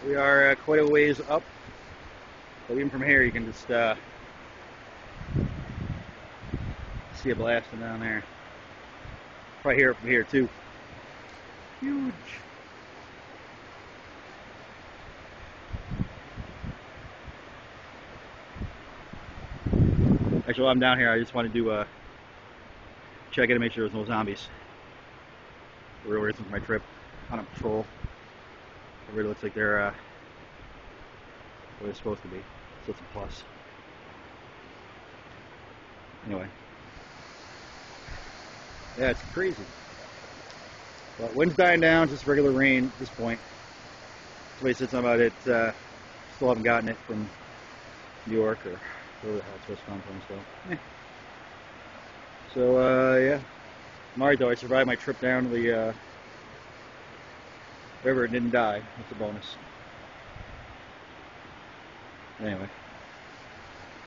We are quite a ways up, but even from here you can just see it blasting down there. Probably hear it from here too. Huge. Actually, while I'm down here, I just wanted to check in and make sure there's no zombies. Real reason for my trip on a patrol. It really looks like they're where they're supposed to be, so it's a plus. Anyway, yeah, it's crazy. But wind's dying down, just regular rain at this point. Somebody said something about it. Still haven't gotten it from New York or where the hell it's supposed to come from. So, yeah. I'm alright though. I survived my trip down to the river and didn't die. That's a bonus. Anyway.